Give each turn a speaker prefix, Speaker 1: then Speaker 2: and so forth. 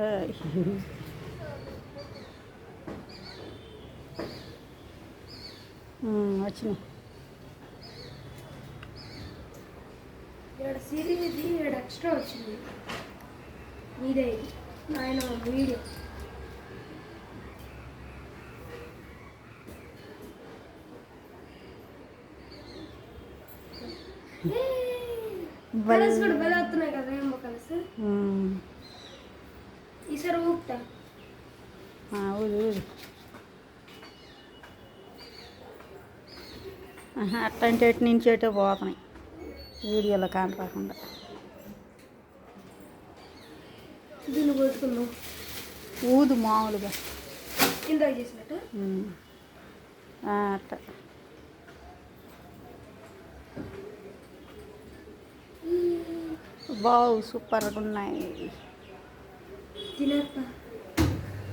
Speaker 1: ఏయ్. వచ్చినాయి.
Speaker 2: ఇక్కడ సిరీస్ ఇది ఇక్కడ ఎక్స్ట్రా వచ్చింది మీదే ఆయన వీడియో కలర్స్ కూడా బెల వస్తున్నాయి కదా ఏమో కలర్స్ ఈసారి ఊపుతా
Speaker 1: ఊదు ఊదు. అట్లాంటి ఎటు నుంచి ఎటో పోతున్నాయి వీడియోలో కానరాకుండా.
Speaker 2: దీన్ని కొట్టుకుందాం
Speaker 1: ఊదు మామూలుగా
Speaker 2: ఇందాక చేసినట్టు.
Speaker 1: అట్ట బావు సూపర్గా ఉన్నాయి.
Speaker 2: తినేస్తా